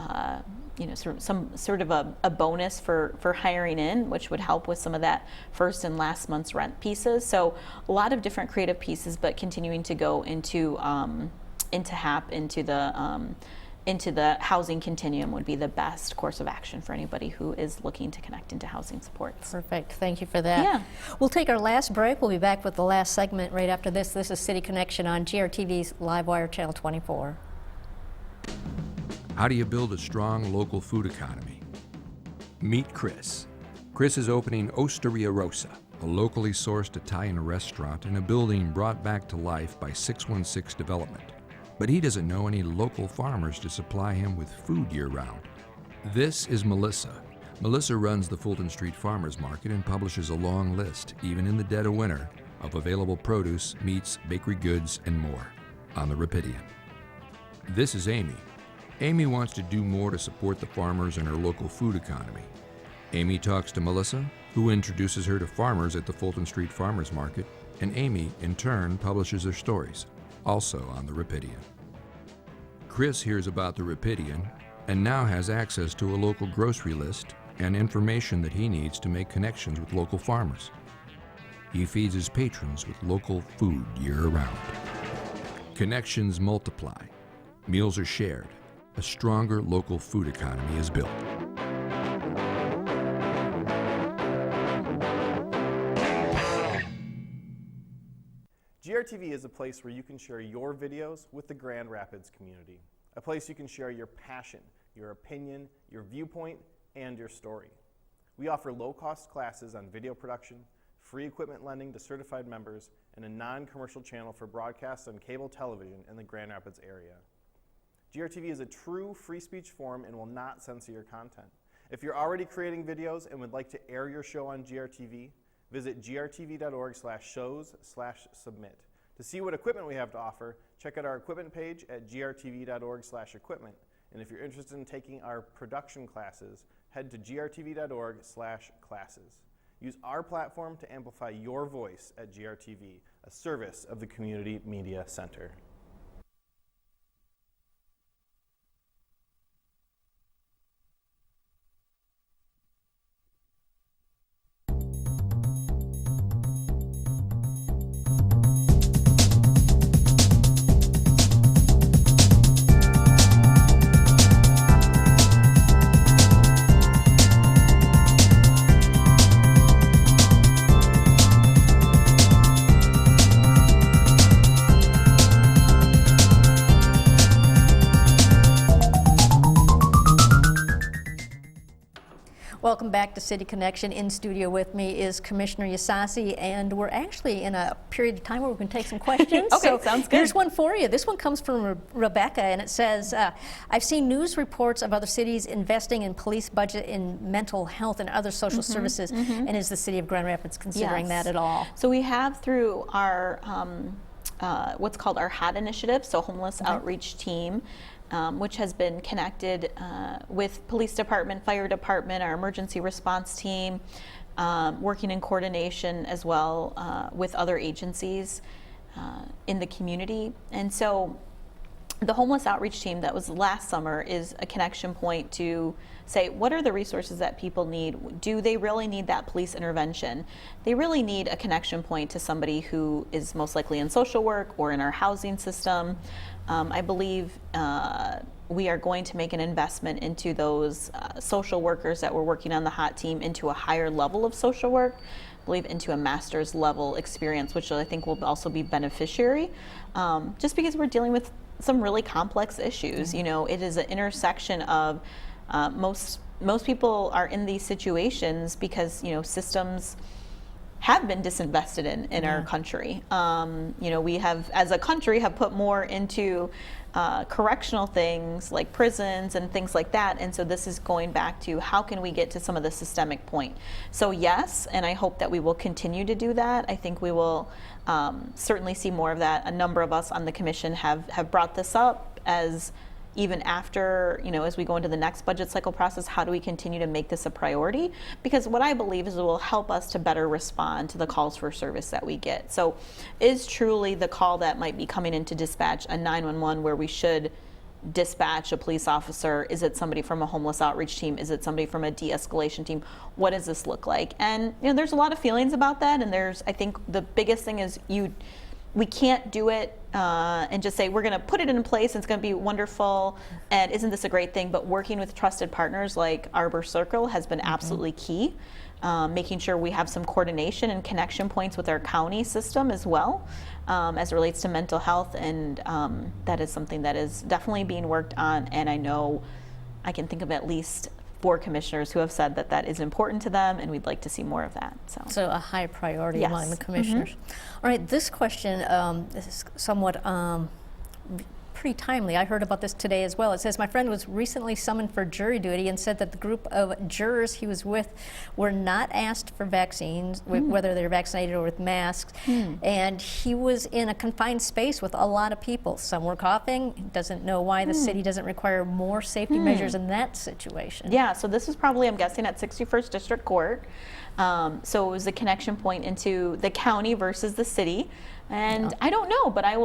some sort of a bonus for hiring in, which would help with some of that first and last month's rent pieces. So a lot of different creative pieces, but continuing to go into HAP, into the housing continuum would be the best course of action for anybody who is looking to connect into housing supports. Perfect. Thank you for that. Yeah. We'll take our last break. We'll be back with the last segment right after this. This is City Connection on GRTV's Livewire Channel 24. How do you build a strong local food economy? Meet Chris. Chris is opening Osteria Rosa, a locally sourced Italian restaurant in a building brought back to life by 616 Development. But he doesn't know any local farmers to supply him with food year-round. This is Melissa. Melissa runs the Fulton Street Farmers Market and publishes a long list, even in the dead of winter, of available produce, meats, bakery goods, and more on the Rapidian. This is Amy. Amy wants to do more to support the farmers in her local food economy. Amy talks to Melissa, who introduces her to farmers at the Fulton Street Farmers Market, and Amy, in turn, publishes their stories, also on the Rapidian. Chris hears about the Rapidian and now has access to a local grocery list and information that he needs to make connections with local farmers. He feeds his patrons with local food year-round. Connections multiply, meals are shared, a stronger local food economy is built. GRTV is a place where you can share your videos with the Grand Rapids community. A place you can share your passion, your opinion, your viewpoint, and your story. We offer low-cost classes on video production, free equipment lending to certified members, and a non-commercial channel for broadcast on cable television in the Grand Rapids area. GRTV is a true free speech forum and will not censor your content. If you're already creating videos and would like to air your show on GRTV, visit grtv.org/shows/submit. To see what equipment we have to offer, check out our equipment page at grtv.org/equipment. And if you're interested in taking our production classes, head to grtv.org/classes. Use our platform to amplify your voice at GRTV, a service of the Community Media Center. Welcome back to City Connection. In studio with me is Commissioner Ysasi, and we're actually in a period of time where we can take some questions. Okay, sounds good. Here's one for you. This one comes from Rebecca, and it says, I've seen news reports of other cities investing in police budget in mental health and other social services, and is the city of Grand Rapids considering that at all? So we have through our what's called our HOT initiative, so Homeless Outreach Team, which has been connected with police department, fire department, our emergency response team, working in coordination as well with other agencies in the community. And so the homeless outreach team that was last summer is a connection point to say, what are the resources that people need? Do they really need that police intervention? They really need a connection point to somebody who is most likely in social work or in our housing system. I believe we are going to make an investment into those social workers that were working on the HOT team into a higher level of social work, I believe into a master's level experience, which I think will also be beneficiary, just because we're dealing with some really complex issues. You know, it is an intersection of most people are in these situations because, you know, systems have been disinvested in our country. You know, we have, as a country, have put more into correctional things like prisons and things like that. And so this is going back to how can we get to some of the systemic point. So yes, and I hope that we will continue to do that. I think we will certainly see more of that. A number of us on the commission have brought this up as even after, as we go into the next budget cycle process, how do we continue to make this a priority? Because what I believe is it will help us to better respond to the calls for service that we get. So is truly the call that might be coming into dispatch a 911 where we should dispatch a police officer? Is it somebody from a homeless outreach team? Is it somebody from a de-escalation team? What does this look like? And there's a lot of feelings about that, and I think the biggest thing is we can't do it and just say we're going to put it in place and it's going to be wonderful and isn't this a great thing? But working with trusted partners like Arbor Circle has been absolutely key. Making sure we have some coordination and connection points with our county system as well, as it relates to mental health, and that is something that is definitely being worked on, and I know I can think of at least 4 commissioners who have said that that is important to them, and we'd like to see more of that. So a high priority Yes. among the commissioners. All right, this question is somewhat pretty timely. I heard about this today as well. It says, my friend was recently summoned for jury duty and said that the group of jurors he was with were not asked for vaccines, whether they're vaccinated or with masks, and he was in a confined space with a lot of people. Some were coughing. He doesn't know why the city doesn't require more safety measures in that situation. Yeah, so this is probably, I'm guessing, at 61st District Court. So it was a connection point into the county versus the city. And I don't know, but I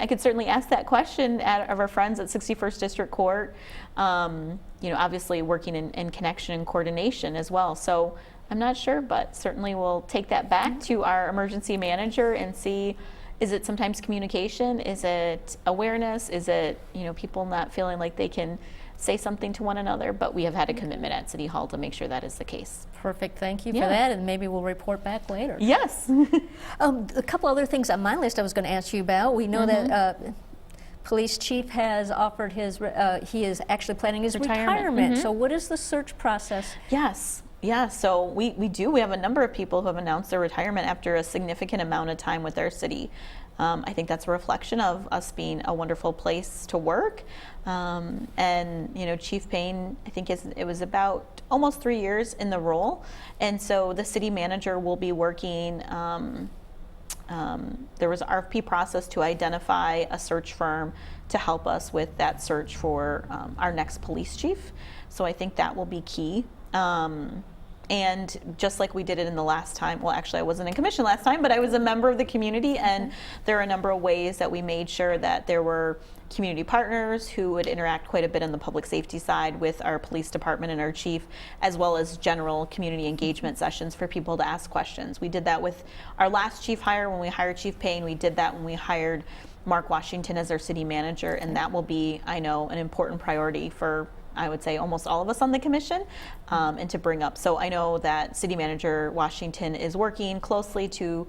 could certainly ask that question of our friends at 61st District Court, obviously working in connection and coordination as well. So I'm not sure, but certainly we'll take that back to our emergency manager and see, is it sometimes communication? Is it awareness? Is it, people not feeling like they can say something to one another? But we have had a commitment at City Hall to make sure that is the case. Perfect, thank you Yeah. for that, and maybe we'll report back later. Yes. A couple other things on my list I was going to ask you about. We know that police chief has offered he is actually planning his retirement. So what is the search process? Yes. Yeah, so we do. We have a number of people who have announced their retirement after a significant amount of time with our city. I think that's a reflection of us being a wonderful place to work. And Chief Payne, I think it was about almost 3 years in the role. And so the city manager will be working, there was an RFP process to identify a search firm to help us with that search for our next police chief. So I think that will be key. And just like we did it in the last time, well, actually I wasn't in commission last time, but I was a member of the community, and there are a number of ways that we made sure that there were community partners who would interact quite a bit on the public safety side with our police department and our chief, as well as general community engagement sessions for people to ask questions. We did that with our last chief hire when we hired Chief Payne. We did that when we hired Mark Washington as our city manager, and that will be, I know, an important priority for, I would say, almost all of us on the commission, and to bring up. So I know that City Manager Washington is working closely to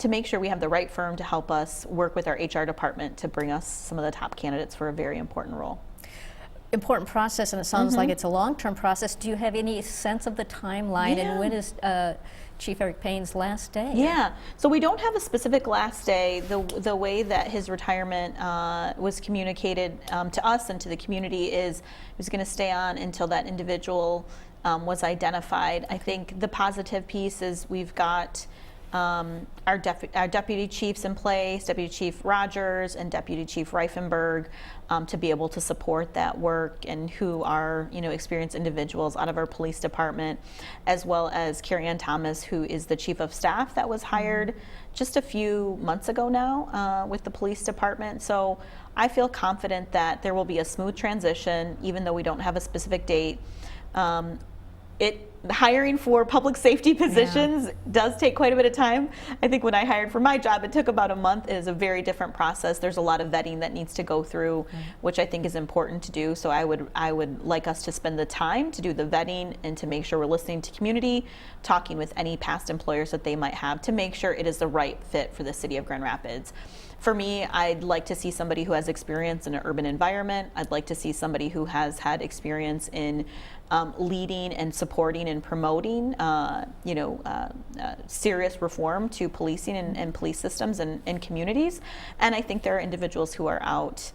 make sure we have the right firm to help us work with our HR department to bring us some of the top candidates for a very important role. Important process, and it sounds like it's a long-term process. Do you have any sense of the timeline, and when is Chief Eric Payne's last day? Yeah, so we don't have a specific last day. The way that his retirement was communicated to us and to the community is he was going to stay on until that individual was identified. I think the positive piece is we've got our deputy chiefs in place, Deputy Chief Rogers and Deputy Chief Reifenberg, to be able to support that work, and who are experienced individuals out of our police department, as well as Carrie Ann Thomas, who is the chief of staff that was hired just a few months ago now with the police department. So I feel confident that there will be a smooth transition, even though we don't have a specific date. Hiring for public safety positions does take quite a bit of time. I think when I hired for my job, it took about a month. It is a very different process. There's a lot of vetting that needs to go through, which I think is important to do. So I would like us to spend the time to do the vetting and to make sure we're listening to community, talking with any past employers that they might have to make sure it is the right fit for the city of Grand Rapids. For me, I'd like to see somebody who has experience in an urban environment. I'd like to see somebody who has had experience in leading and supporting and promoting, serious reform to policing and police systems and communities. And I think there are individuals who are out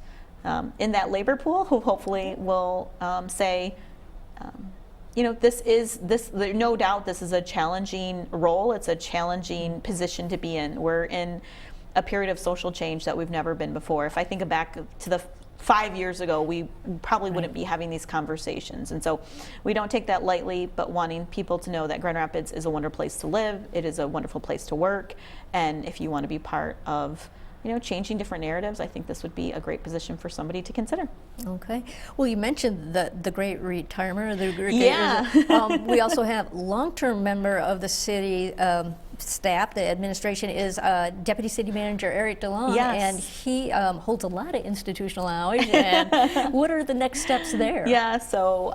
in that labor pool who hopefully will say, no doubt this is a challenging role. It's a challenging position to be in. We're in a period of social change that we've never been before. If I think back to 5 years ago, we probably wouldn't be having these conversations. And so we don't take that lightly, but wanting people to know that Grand Rapids is a wonderful place to live. It is a wonderful place to work. And if you want to be part of, changing different narratives, I think this would be a great position for somebody to consider. Okay. Well, you mentioned the great retirement. Yeah. We also have long-term member of the city staff, the administration, is Deputy City Manager Eric DeLong. Yes. And he holds a lot of institutional knowledge. And what are the next steps there? Yeah, so,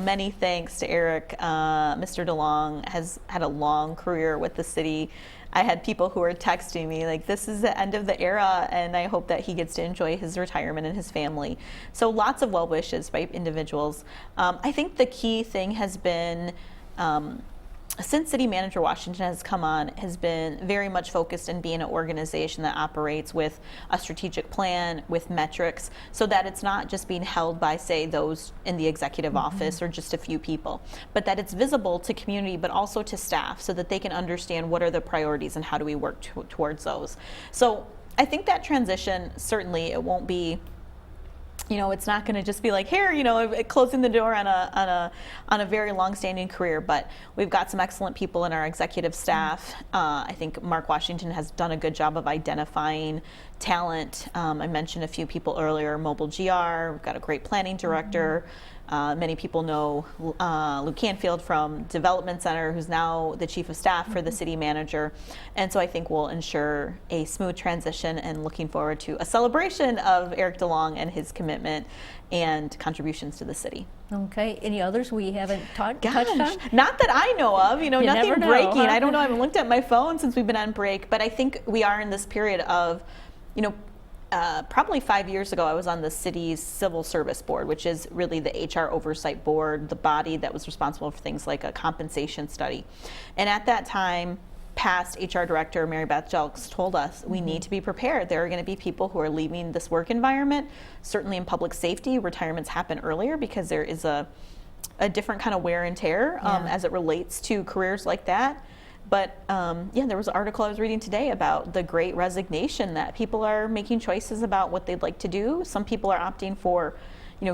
many thanks to Eric. Mr. DeLong has had a long career with the city. I had people who were texting me like, this is the end of the era, and I hope that he gets to enjoy his retirement and his family. So lots of well wishes by individuals. I think the key thing has been, since City Manager Washington has come on, has been very much focused in being an organization that operates with a strategic plan, with metrics, so that it's not just being held by, say, those in the executive office or just a few people, but that it's visible to community, but also to staff, so that they can understand what are the priorities and how do we work towards those. So I think that transition, certainly it won't be, it's not going to just be like, here, closing the door on a very long-standing career. But we've got some excellent people in our executive staff. I think Mark Washington has done a good job of identifying talent. I mentioned a few people earlier, Mobile GR. We've got a great planning director. Many people know Lou Canfield from Development Center, who's now the chief of staff for the city manager. And so I think we'll ensure a smooth transition, and looking forward to a celebration of Eric DeLong and his commitment and contributions to the city. Okay. Any others we haven't touched on? Not that I know of. Nothing never know, breaking. huh? I don't know. I haven't looked at my phone since we've been on break, but I think we are in this period of, probably 5 years ago, I was on the city's civil service board, which is really the HR oversight board, the body that was responsible for things like a compensation study. And at that time, past HR director Mary Beth Jelks told us we need to be prepared. There are going to be people who are leaving this work environment. Certainly in public safety, retirements happen earlier because there is a different kind of wear and tear as it relates to careers like that. But there was an article I was reading today about the great resignation, that people are making choices about what they'd like to do. Some people are opting for,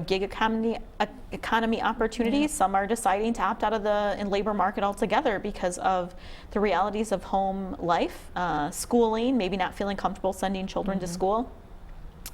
gig economy opportunities. Some are deciding to opt out of the labor market altogether because of the realities of home life, schooling, maybe not feeling comfortable sending children to school.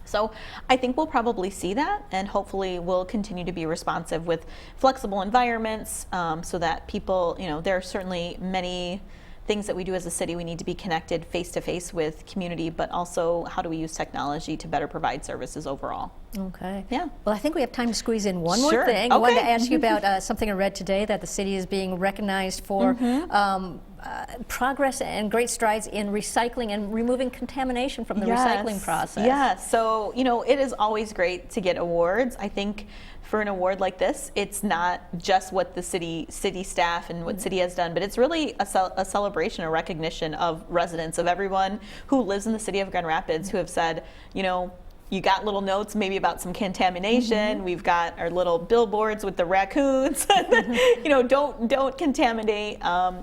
So I think we'll probably see that, and hopefully we'll continue to be responsive with flexible environments, so that people, there are certainly many things that we do as a city. We need to be connected face-to-face with community, but also how do we use technology to better provide services overall. Okay. Yeah. Well, I think we have time to squeeze in one more Sure. thing. I wanted to Okay. ask you about something I read today, that the city is being recognized for progress and great strides in recycling and removing contamination from the recycling process. Yeah, so it is always great to get awards. I think for an award like this, it's not just what the city staff and what city has done, but it's really a celebration, a recognition of residents, of everyone who lives in the city of Grand Rapids, who have said, you got little notes maybe about some contamination. We've got our little billboards with the raccoons. Don't contaminate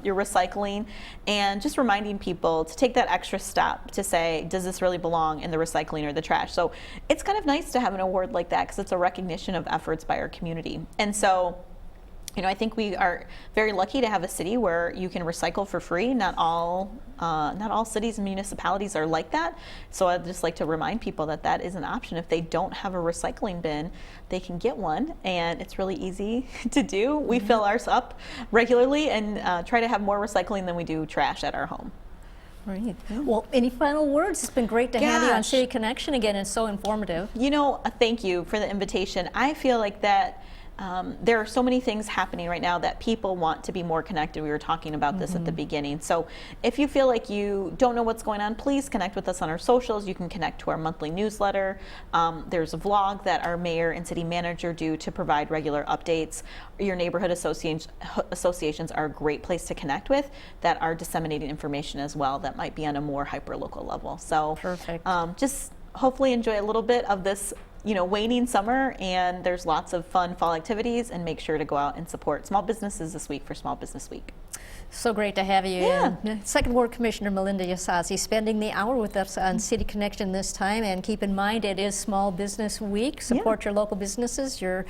your recycling, and just reminding people to take that extra step to say, does this really belong in the recycling or the trash? So it's kind of nice to have an award like that, because it's a recognition of efforts by our community. And so I think we are very lucky to have a city where you can recycle for free. Not all cities and municipalities are like that. So I'd just like to remind people that that is an option. If they don't have a recycling bin, they can get one, and it's really easy to do. We fill ours up regularly and try to have more recycling than we do trash at our home. Right. Well, any final words? It's been great to have you on Gosh. City Connection again, and so informative. Thank you for the invitation. I feel like that there are so many things happening right now that people want to be more connected. We were talking about this at the beginning. So if you feel like you don't know what's going on, please connect with us on our socials. You can connect to our monthly newsletter. There's a vlog that our mayor and city manager do to provide regular updates. Your neighborhood associations are a great place to connect with, that are disseminating information as well that might be on a more hyper-local level. So Perfect. Just hopefully enjoy a little bit of this waning summer, and there's lots of fun fall activities, and make sure to go out and support small businesses this week for Small Business Week. So great to have you. Yeah. And Second Ward Commissioner Milinda Ysasi spending the hour with us on City Connection this time. And keep in mind, it is Small Business Week. Support your local businesses, your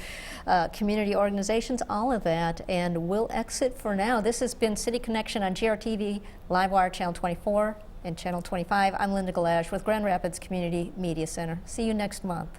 community organizations, all of that. And we'll exit for now. This has been City Connection on GRTV, Livewire Channel 24 and Channel 25. I'm Linda Galash with Grand Rapids Community Media Center. See you next month.